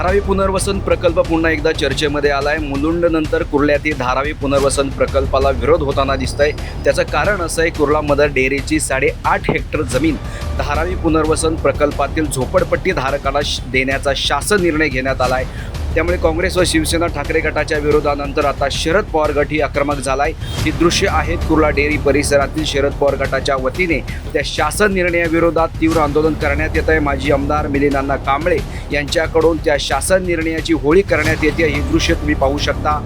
धारावी पुनर्वसन प्रकल्प पुन्हा एकदा चर्चेमध्ये आलाय। मुलुंड नंतर कुर्ल्यातील धारावी पुनर्वसन प्रकल्पाला विरोध होताना दिसतंय। त्याचं कारण असं आहे, कुर्ला मदर डेअरीची 8.5 हेक्टर जमीन धारावी पुनर्वसन प्रकल्पातील झोपडपट्टी धारकांना देण्याचा शासन निर्णय घेण्यात आलाय। त्यामुळे काँग्रेस व शिवसेना ठाकरे गटाच्या विरोधानंतर आता शरद पवार गटही आक्रमक झालाय। ही दृश्य आहेत कुर्ला डेअरी परिसरातील शरद पवार गटाच्या वतीने त्या शासन निर्णयाविरोधात तीव्र आंदोलन करण्यात येत आहे। माजी आमदार मिलिंद अण्णा कांबळे यांच्याकडून त्या शासन निर्णयाची होळी करण्यात येते। ही दृश्य तुम्ही पाहू शकता।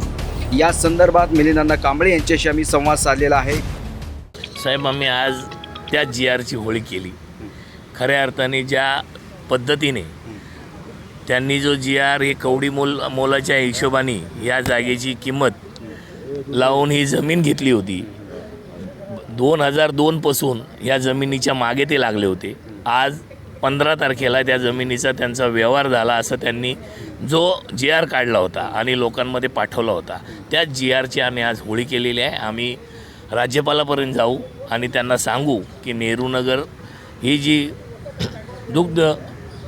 या संदर्भात मिलिंद अण्णा कांबळे यांच्याशी आम्ही संवाद साधलेला आहे। साहेब, आम्ही आज त्या GRची होळी केली। खऱ्या अर्थाने ज्या पद्धतीने त्यांनी जो GR हे कवडी मोलाच्या हिशोबाने या जागेची किंमत लावून ही जमीन घेतली होती। 2002 पासून या जमिनीच्या मागे ते लागले होते। आज 15 तारखेला त्या जमिनीचा त्यांचा व्यवहार झाला असं त्यांनी जो GR काढला होता आणि लोकांमध्ये पाठवला होता, त्या GRची आम्ही आज होळी केलेली आहे। आम्ही राज्यपालापर्यंत जाऊ आणि त्यांना सांगू की नेहरूनगर ही जी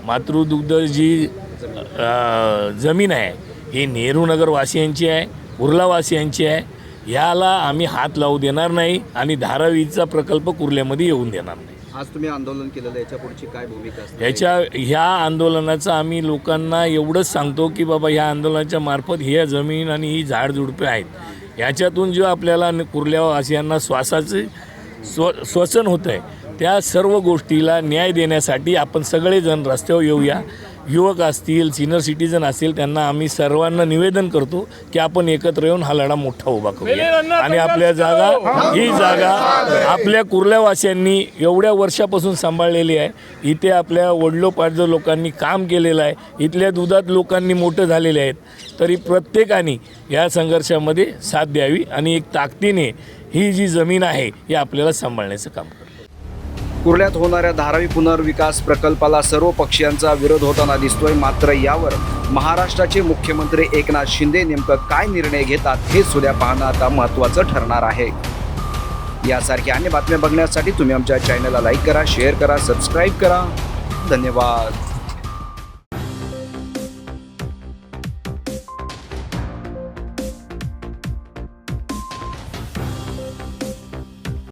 मातृदुग्ध जी जमीन आहे ही नेहरूनगर वासियांची आहे, कुर्ला वासियांची आहे। ह्याला आम्ही हात लावू देणार नाही आणि धारावीचा प्रकल्प कुर्ल्यामध्ये येऊन देणार नाही। आज तुम्ही आंदोलन केलेलं, याच्या पुढची काय भूमिका असते? ह्या आंदोलनाचं आम्ही लोकांना एवढंच सांगतो की बाबा ह्या आंदोलनाच्या मार्फत ही जमीन आणि ही झाडझुडपे आहेत, ह्याच्यातून जो आपल्याला कुर्ल्यावासियांना श्वासाचे श्वसन होतं आहे, त्या सर्व गोष्टीला न्याय देण्यासाठी आपण सगळेजण रस्त्यावर येऊया। युवक असतील, सिनियर सिटीजन असतील, त्यांना आम्ही सर्वांना निवेदन करतो की आपण एकत्र येऊन हा लढा मोठा उभा करूया आणि आपल्या ही जागा आपल्या कुर्ल्यावासियांनी एवढ्या वर्षापासून सांभाळलेली आहे। इथे आपल्या वडिलोपार्जित लोकांनी काम केलेलं आहे, इथल्या दुधात लोकांनी मोठं झालेले आहेत। तरी प्रत्येकाने या संघर्षामध्ये साथ द्यावी आणि एक ताकदीने ही जी जमीन आहे ही आपल्याला सांभाळण्याचं काम करावं। कुर्ल्यात होणाऱ्या धारावी पुनर्विकास प्रकल्पाला सर्व पक्षांचा विरोध होताना दिसतोय। मात्र यावर महाराष्ट्राचे मुख्यमंत्री एकनाथ शिंदे नेमकं काय निर्णय घेतात हे सुद्धा पाहणं आता महत्त्वाचं ठरणार आहे। यासारख्या अन्य बातम्या बघण्यासाठी तुम्ही आमच्या चॅनलला लाईक करा, शेअर करा, सबस्क्राईब करा। धन्यवाद।